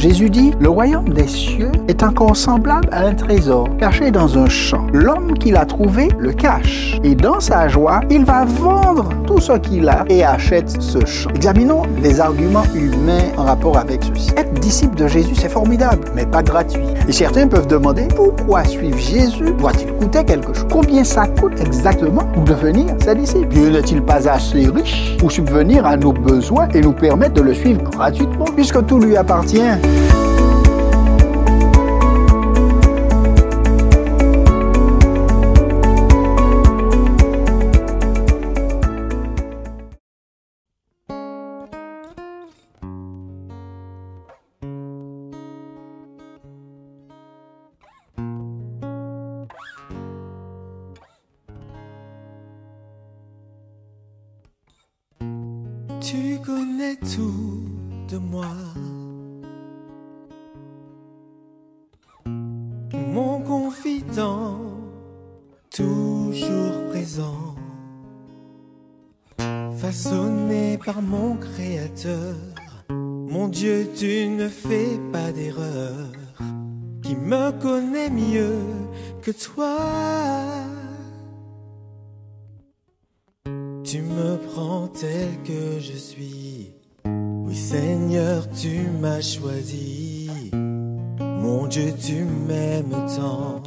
Jésus dit, le royaume des cieux est encore semblable à un trésor caché dans un champ. L'homme qui l'a trouvé le cache et dans sa joie, il va vendre tout ce qu'il a et achète ce champ. Examinons les arguments humains en rapport avec ceci. Être disciple de Jésus, c'est formidable, mais pas gratuit. Et certains peuvent demander pourquoi suivre Jésus doit-il coûter quelque chose? Combien ça coûte exactement pour devenir sa disciple? Dieu n'est-il pas assez riche pour subvenir à nos besoins et nous permettre de le suivre gratuitement puisque tout lui appartient? Tu connais tout de moi, mon confident, toujours présent, façonné par mon Créateur. Mon Dieu, tu ne fais pas d'erreur, qui me connaît mieux que toi. Tu me prends tel que je suis. Oui Seigneur, tu m'as choisi. Mon Dieu, tu m'aimes tant.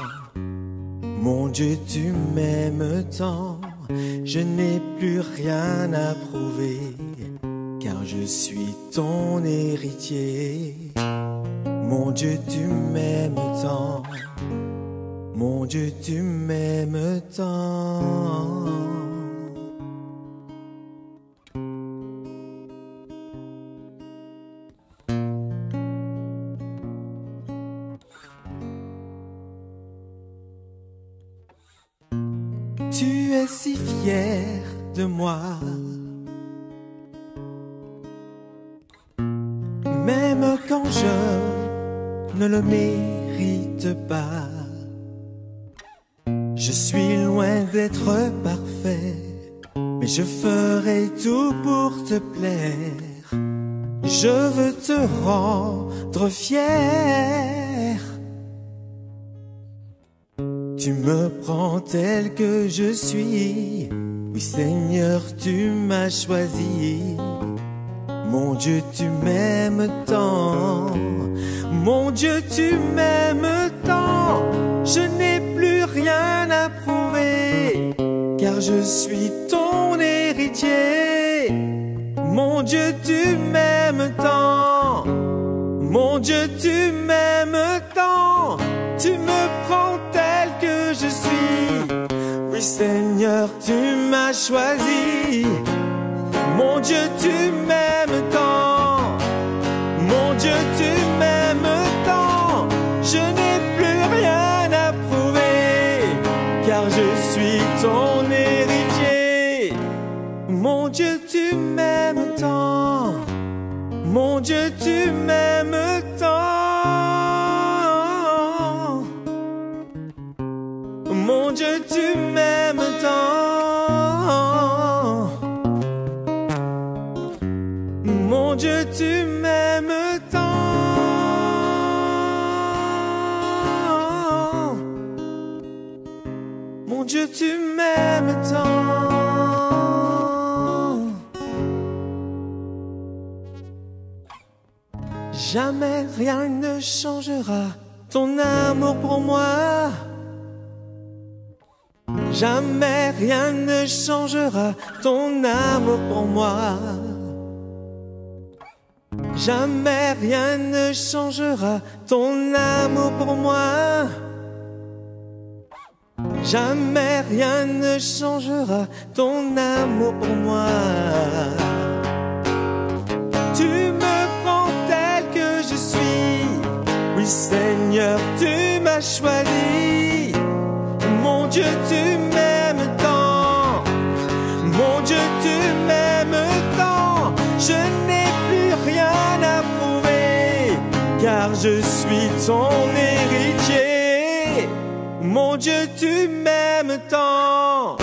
Mon Dieu, tu m'aimes tant. Je n'ai plus rien à prouver, car je suis ton héritier. Mon Dieu, tu m'aimes tant. Mon Dieu, tu m'aimes tant. Tu es si fier de moi, même quand je ne le mérite pas. Je suis loin d'être parfait, mais je ferai tout pour te plaire. Je veux te rendre fier. Tu me prends tel que je suis. Oui Seigneur, tu m'as choisi. Mon Dieu, tu m'aimes tant. Mon Dieu, tu m'aimes tant. Je n'ai plus rien à prouver, car je suis ton héritier. Mon Dieu, tu m'aimes tant. Mon Dieu, tu m'aimes tant. Tu me prends tel que je suis. Oui Seigneur, tu m'as choisi. Mon Dieu, tu m'aimes tant. Mon Dieu, tu m'aimes tant. Je n'ai plus rien à prouver, car je suis ton héritier. Mon Dieu, tu m'aimes tant. Mon Dieu, tu m'aimes tant. Mon Dieu, tu m'aimes tant. Mon Dieu, tu m'aimes tant. Mon Dieu, tu m'aimes tant. Jamais rien ne changera ton amour pour moi. Jamais rien ne changera ton amour pour moi. Jamais rien ne changera ton amour pour moi. Jamais rien ne changera ton amour pour moi. Tu me prends tel que je suis. Oui Seigneur, tu m'as choisi. Mon Dieu, tu m'aimes tant. Mon Dieu, tu m'aimes tant. Je n'ai plus rien à prouver, car je suis ton héritier. Mon Dieu, tu m'aimes tant.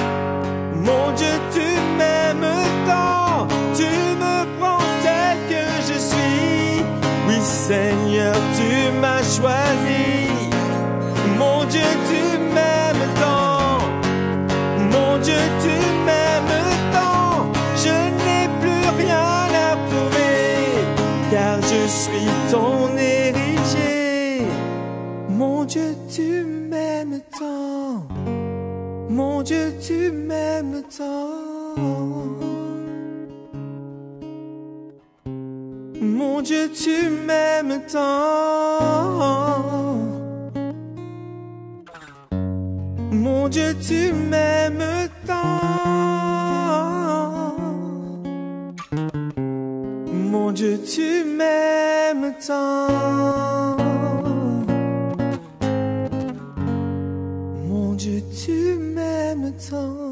Mon Dieu, tu m'aimes tant. Tu me prends tel que je suis. Oui Seigneur, Dieu, tu m'aimes tant. Mon Dieu, tu m'aimes tant. Mon Dieu, tu m'aimes tant. Mon Dieu, tu m'aimes tant. Mon Dieu, tu m'aimes tant.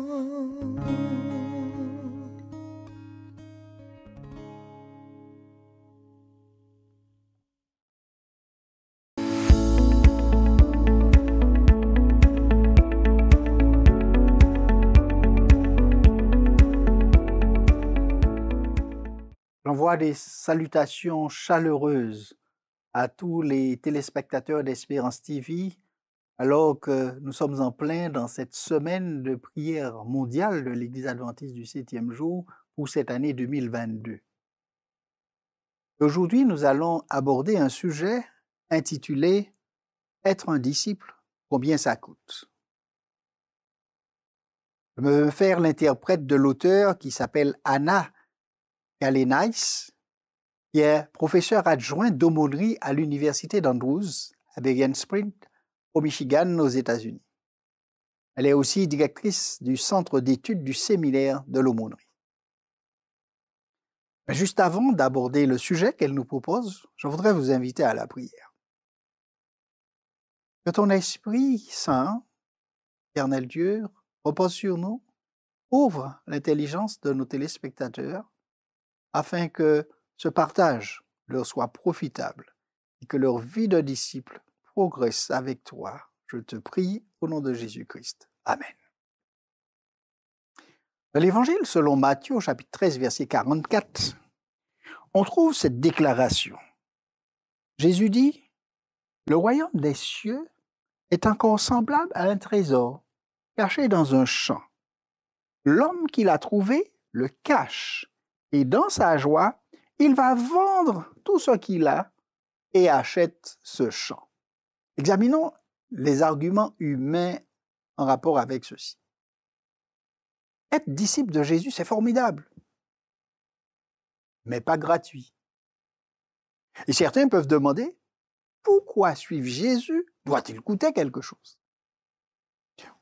J'envoie des salutations chaleureuses à tous les téléspectateurs d'Espérance TV, alors que nous sommes en plein dans cette semaine de prière mondiale de l'Église adventiste du 7e jour pour cette année 2022. Aujourd'hui, nous allons aborder un sujet intitulé « Être un disciple, combien ça coûte ?» Je vais me faire l'interprète de l'auteur qui s'appelle Anna Kalenais, qui est professeur adjoint d'aumônerie à l'Université d'Andrews, à Bergen Springs, au Michigan, aux États-Unis. Elle est aussi directrice du Centre d'études du séminaire de l'aumônerie. Mais juste avant d'aborder le sujet qu'elle nous propose, je voudrais vous inviter à la prière. Que ton Esprit Saint, éternel Dieu, repose sur nous, ouvre l'intelligence de nos téléspectateurs, afin que ce partage leur soit profitable et que leur vie de disciple progresse avec toi. Je te prie au nom de Jésus-Christ. Amen. Dans l'Évangile selon Matthieu, chapitre 13, verset 44, on trouve cette déclaration. Jésus dit, « Le royaume des cieux est encore semblable à un trésor caché dans un champ. L'homme qui l'a trouvé le cache. Et dans sa joie, il va vendre tout ce qu'il a et achète ce champ. » Examinons les arguments humains en rapport avec ceci. Être disciple de Jésus, c'est formidable, mais pas gratuit. Et certains peuvent demander, pourquoi suivre Jésus doit-il coûter quelque chose?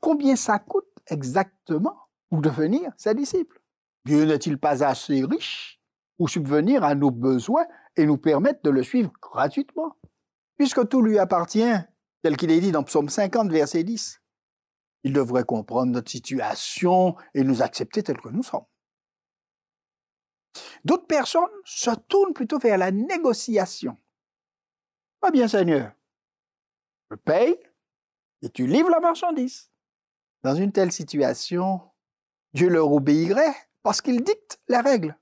Combien ça coûte exactement pour devenir ses disciples? Dieu n'est-il pas assez riche pour subvenir à nos besoins et nous permettre de le suivre gratuitement? Puisque tout lui appartient, tel qu'il est dit dans Psaume 50, verset 10, il devrait comprendre notre situation et nous accepter tels que nous sommes. D'autres personnes se tournent plutôt vers la négociation. Ah bien, Seigneur, je paye et tu livres la marchandise. Dans une telle situation, Dieu leur obéirait parce qu'il dicte les règles.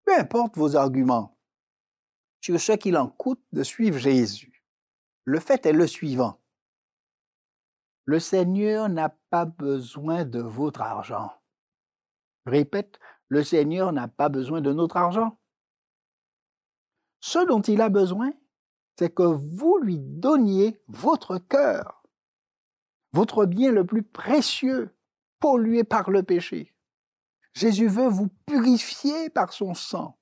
Peu importe vos arguments sur ce qu'il en coûte de suivre Jésus, le fait est le suivant. Le Seigneur n'a pas besoin de votre argent. Je répète, le Seigneur n'a pas besoin de notre argent. Ce dont il a besoin, c'est que vous lui donniez votre cœur, votre bien le plus précieux, pollué par le péché. Jésus veut vous purifier par son sang.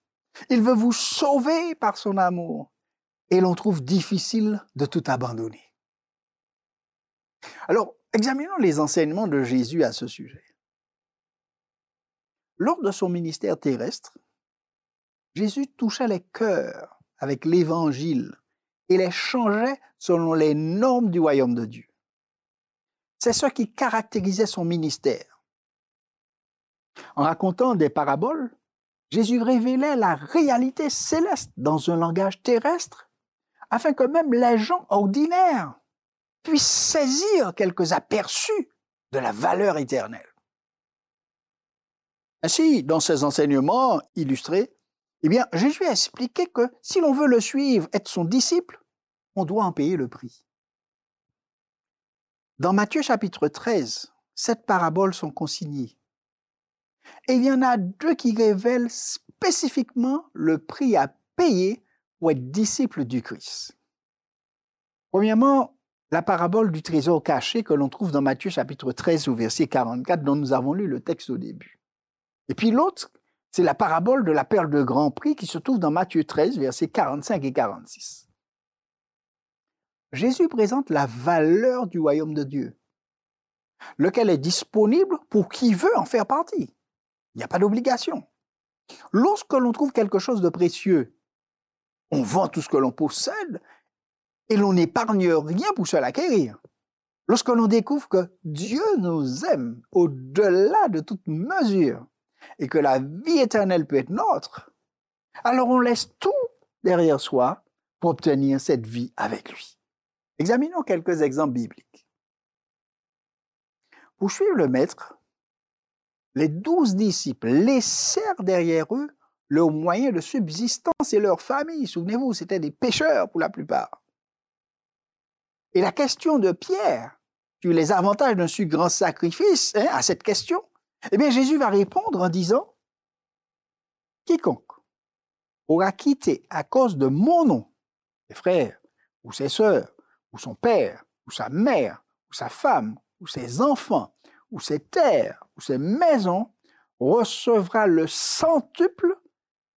Il veut vous sauver par son amour. Et l'on trouve difficile de tout abandonner. Alors, examinons les enseignements de Jésus à ce sujet. Lors de son ministère terrestre, Jésus touchait les cœurs avec l'Évangile et les changeait selon les normes du royaume de Dieu. C'est ce qui caractérisait son ministère. En racontant des paraboles, Jésus révélait la réalité céleste dans un langage terrestre, afin que même les gens ordinaires puissent saisir quelques aperçus de la valeur éternelle. Ainsi, dans ses enseignements illustrés, Jésus a expliqué que si l'on veut le suivre, être son disciple, on doit en payer le prix. Dans Matthieu chapitre 13, 7 paraboles sont consignées. Et il y en a 2 qui révèlent spécifiquement le prix à payer pour être disciple du Christ. Premièrement, la parabole du trésor caché que l'on trouve dans Matthieu chapitre 13 au verset 44 dont nous avons lu le texte au début. Et puis l'autre, c'est la parabole de la perle de grand prix qui se trouve dans Matthieu 13 versets 45 et 46. Jésus présente la valeur du royaume de Dieu, lequel est disponible pour qui veut en faire partie. Il n'y a pas d'obligation. Lorsque l'on trouve quelque chose de précieux, on vend tout ce que l'on possède et l'on n'épargne rien pour se l'acquérir. Lorsque l'on découvre que Dieu nous aime au-delà de toute mesure et que la vie éternelle peut être nôtre, alors on laisse tout derrière soi pour obtenir cette vie avec lui. Examinons quelques exemples bibliques. Pour suivre le Maître, les 12 disciples laissèrent derrière eux leurs moyens de subsistance et leur famille. Souvenez-vous, c'étaient des pêcheurs pour la plupart. Et la question de Pierre, sur les avantages d'un si grand sacrifice, à cette question, eh bien Jésus va répondre en disant « Quiconque aura quitté à cause de mon nom, ses frères, ou ses sœurs, ou son père, ou sa mère, ou sa femme, ou ses enfants, ou ses terres, ou ses maisons, recevra le centuple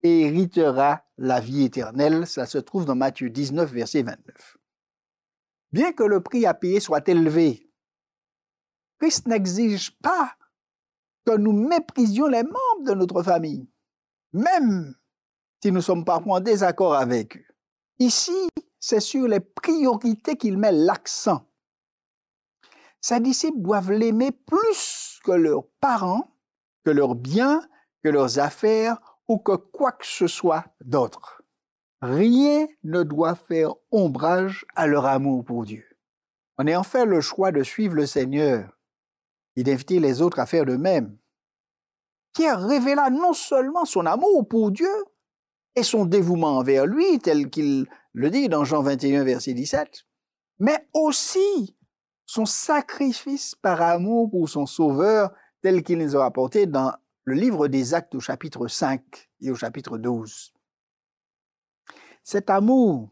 et héritera la vie éternelle. » Ça se trouve dans Matthieu 19, verset 29. Bien que le prix à payer soit élevé, Christ n'exige pas que nous méprisions les membres de notre famille, même si nous sommes parfois en désaccord avec eux. Ici, c'est sur les priorités qu'il met l'accent. Ses disciples doivent l'aimer plus que leurs parents, que leurs biens, que leurs affaires ou que quoi que ce soit d'autre. Rien ne doit faire ombrage à leur amour pour Dieu. En ayant fait le choix de suivre le Seigneur et d'inviter les autres à faire de même, Pierre révéla non seulement son amour pour Dieu et son dévouement envers lui, tel qu'il le dit dans Jean 21, verset 17, mais aussi son sacrifice par amour pour son Sauveur, tel qu'il nous a rapporté dans le livre des Actes au chapitre 5 et au chapitre 12. Cet amour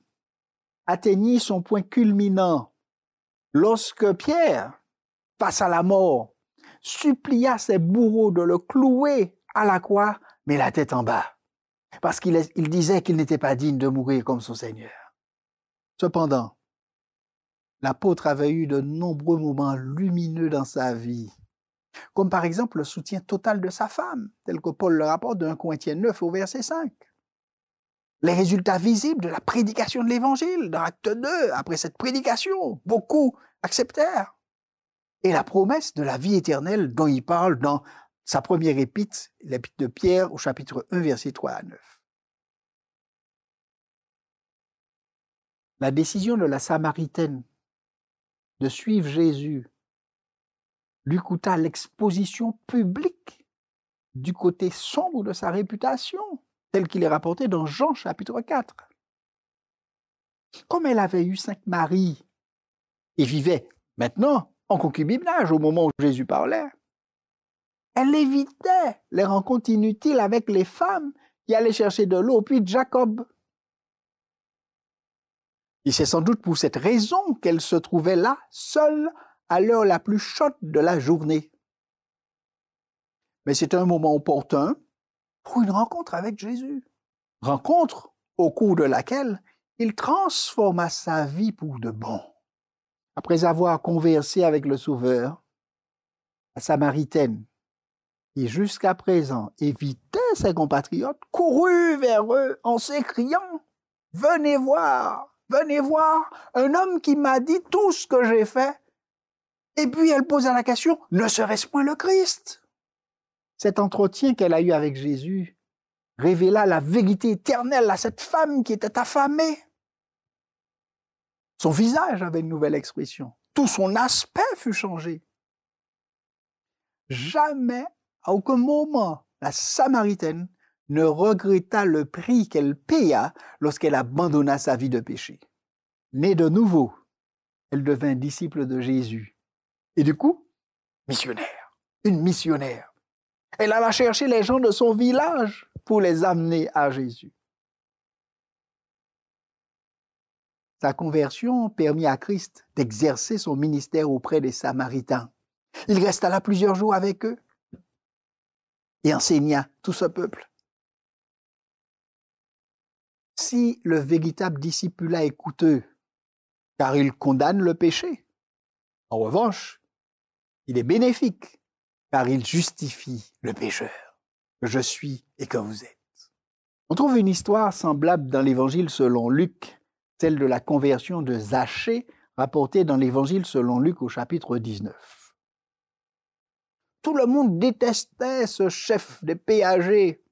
atteignit son point culminant lorsque Pierre, face à la mort, supplia ses bourreaux de le clouer à la croix, mais la tête en bas, parce qu'il disait qu'il n'était pas digne de mourir comme son Seigneur. Cependant, l'apôtre avait eu de nombreux moments lumineux dans sa vie, comme par exemple le soutien total de sa femme, tel que Paul le rapporte dans 1 Corinthiens 9 au verset 5. Les résultats visibles de la prédication de l'Évangile, dans Acte 2, après cette prédication, beaucoup acceptèrent. Et la promesse de la vie éternelle dont il parle dans sa première épître, l'épître de Pierre, au chapitre 1, versets 3 à 9. La décision de la Samaritaine de suivre Jésus lui coûta l'exposition publique du côté sombre de sa réputation, tel qu'il est rapporté dans Jean chapitre 4. Comme elle avait eu 5 maris et vivait maintenant en concubinage au moment où Jésus parlait, elle évitait les rencontres inutiles avec les femmes qui allaient chercher de l'eau au puits de Jacob. Et c'est sans doute pour cette raison qu'elle se trouvait là, seule, à l'heure la plus chaude de la journée. Mais c'était un moment opportun pour une rencontre avec Jésus. Rencontre au cours de laquelle il transforma sa vie pour de bon. Après avoir conversé avec le Sauveur, la Samaritaine, qui jusqu'à présent évitait ses compatriotes, courut vers eux en s'écriant « Venez voir, un homme qui m'a dit tout ce que j'ai fait. » Et puis elle posa la question « Ne serait-ce point le Christ ?» Cet entretien qu'elle a eu avec Jésus révéla la vérité éternelle à cette femme qui était affamée. Son visage avait une nouvelle expression. Tout son aspect fut changé. Jamais, à aucun moment, la Samaritaine ne regretta le prix qu'elle paya lorsqu'elle abandonna sa vie de péché. Née de nouveau, elle devint disciple de Jésus. Et du coup, missionnaire, une missionnaire. Elle alla chercher les gens de son village pour les amener à Jésus. Sa conversion permit à Christ d'exercer son ministère auprès des Samaritains. Il resta là plusieurs jours avec eux et enseigna tout ce peuple. Si le véritable discipulat est coûteux, car il condamne le péché, en revanche, il est bénéfique, car il justifie le pécheur, que je suis et que vous êtes. On trouve une histoire semblable dans l'Évangile selon Luc, celle de la conversion de Zachée, rapportée dans l'Évangile selon Luc au chapitre 19. Tout le monde détestait ce chef des péagers,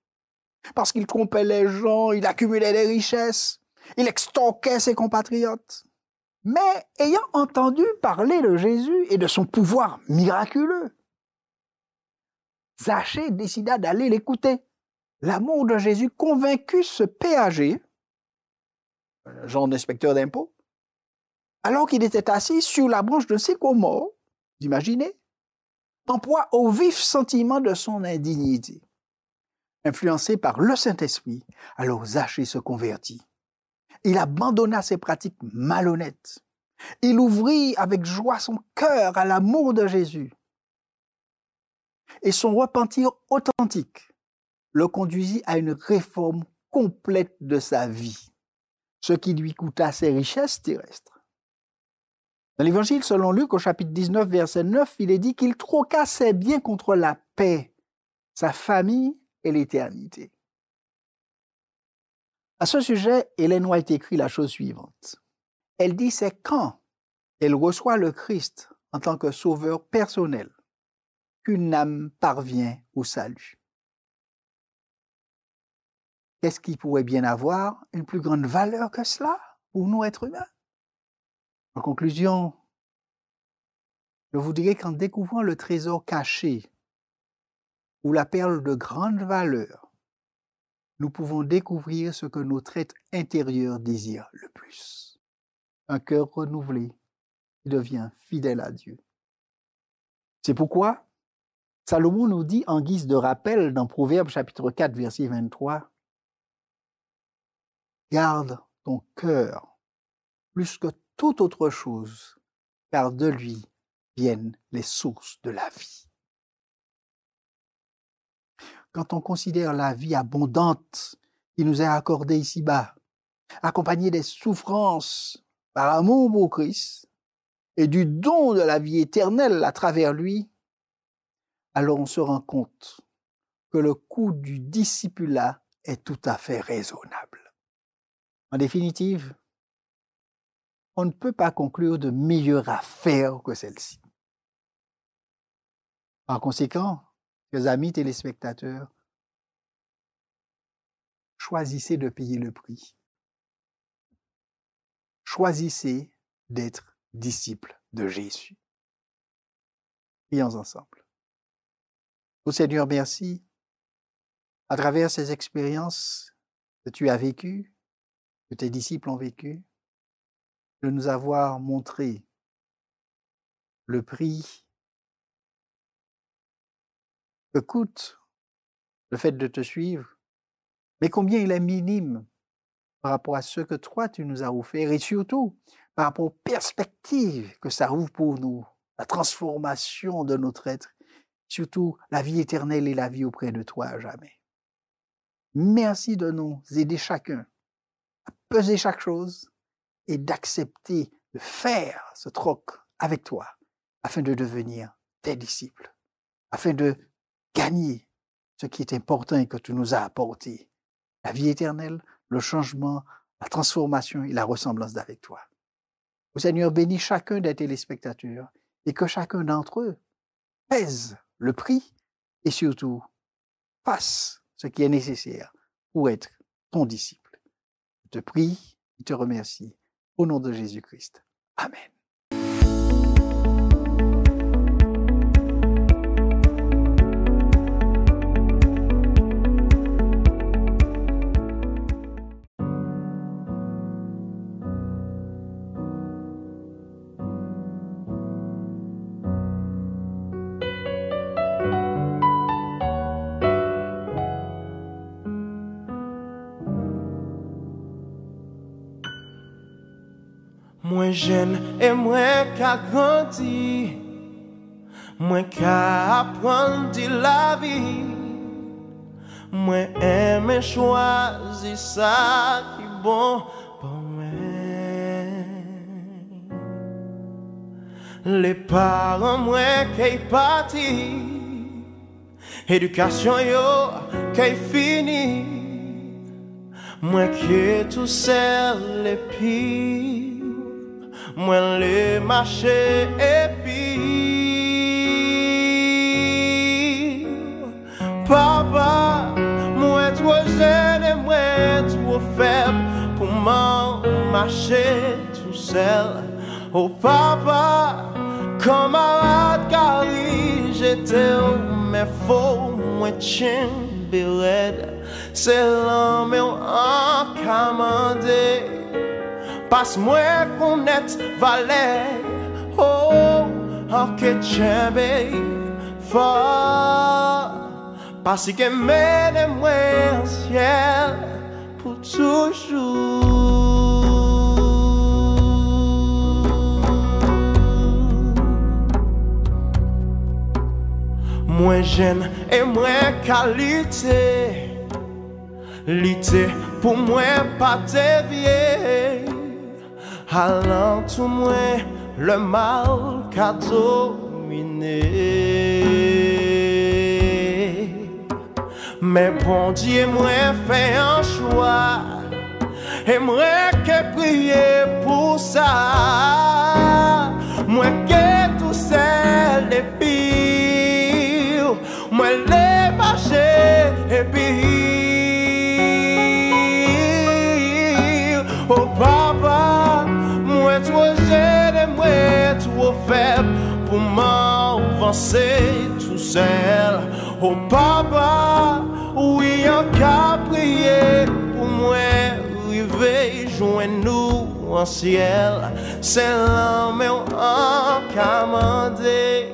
parce qu'il trompait les gens, il accumulait des richesses, il extorquait ses compatriotes. Mais ayant entendu parler de Jésus et de son pouvoir miraculeux, Zachée décida d'aller l'écouter. L'amour de Jésus convaincut ce péager, un genre d'inspecteur d'impôts, alors qu'il était assis sur la branche de sycomore, vous imaginez, en proie au vif sentiment de son indignité. Influencé par le Saint-Esprit, alors Zachée se convertit. Il abandonna ses pratiques malhonnêtes. Il ouvrit avec joie son cœur à l'amour de Jésus. Et son repentir authentique le conduisit à une réforme complète de sa vie, ce qui lui coûta ses richesses terrestres. Dans l'Évangile selon Luc, au chapitre 19, verset 9, il est dit qu'il troqua ses biens contre la paix, sa famille et l'éternité. À ce sujet, Ellen White écrit la chose suivante. Elle dit c'est quand elle reçoit le Christ en tant que sauveur personnel qu'une âme parvient au salut. Qu'est-ce qui pourrait bien avoir une plus grande valeur que cela pour nous êtres humains? En conclusion, je vous dirais qu'en découvrant le trésor caché ou la perle de grande valeur, nous pouvons découvrir ce que notre être intérieur désire le plus. Un cœur renouvelé qui devient fidèle à Dieu. C'est pourquoi Salomon nous dit en guise de rappel dans Proverbes chapitre 4, verset 23, « Garde ton cœur plus que toute autre chose, car de lui viennent les sources de la vie. » Quand on considère la vie abondante qui nous est accordée ici-bas, accompagnée des souffrances par amour pour Christ et du don de la vie éternelle à travers lui, alors on se rend compte que le coût du discipulat est tout à fait raisonnable. En définitive, on ne peut pas conclure de meilleure affaire que celle-ci. Par conséquent, chers amis téléspectateurs, choisissez de payer le prix. Choisissez d'être disciples de Jésus. Prions ensemble. Ô Seigneur, merci. À travers ces expériences que tu as vécues, que tes disciples ont vécues, de nous avoir montré le prix que coûte le fait de te suivre, mais combien il est minime par rapport à ce que toi tu nous as offert et surtout par rapport aux perspectives que ça ouvre pour nous, la transformation de notre être, surtout la vie éternelle et la vie auprès de toi à jamais. Merci de nous aider chacun à peser chaque chose et d'accepter de faire ce troc avec toi afin de devenir tes disciples, afin de gagner ce qui est important et que tu nous as apporté, la vie éternelle, le changement, la transformation et la ressemblance d'avec toi. Ô Seigneur, bénis chacun des téléspectateurs et que chacun d'entre eux pèse le prix et surtout fasse ce qui est nécessaire pour être ton disciple. Je te prie et te remercie au nom de Jésus-Christ. Amen. jeune et moi qu'a grandi, moi qu'a apprendre la vie, moi aime choisir ça qui bon pour moi. Les parents moi qui parti, éducation yo qui fini, moi qui tout seul et puis moi les marchés et puis papa, moi trop jeune et moi trop faible pour marcher tout seul. Oh papa, camarade Gary, j'étais mais faux, moi tiens beled, c'est l'homme en commandé. Passe-moi qu'on est valet, oh, en que tchembe fort, parce que mène-moi au ciel pour toujours. Moi jeune et moi qualité, l'ité pour moi pas dévier. Allant tout moi le mal qu'a dominé. Mais bon Dieu moi fait un choix, et moi qui prier pour ça. Moi qui tout seul et pire, moi les marcher et pire. Oh papa, moi trop jeune et moi trop faible pour m'avancer tout seul. Oh papa, oui on a prié pour moi arriver joindre nous en ciel. C'est l'homme en commandé.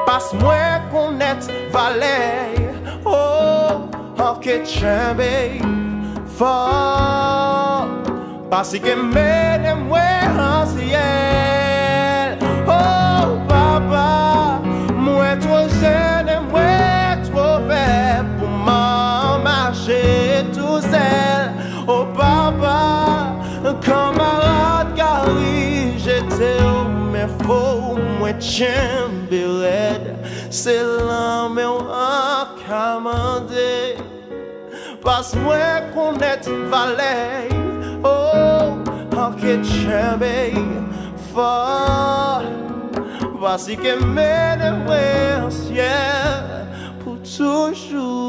Passe-moi qu'on est valet, oh, en que tchembe fort, parce que mène-moi en ciel. Oh papa, moi trop jeune et moi trop faible pour marcher tout seul. Oh papa, camarade Gary, j'étais mais faux, moi tiens beled, c'est l'homme en commandé. Passe-moi qu'on est valet, oh, en que tchembe fort, parce que mène-moi au ciel pour toujours.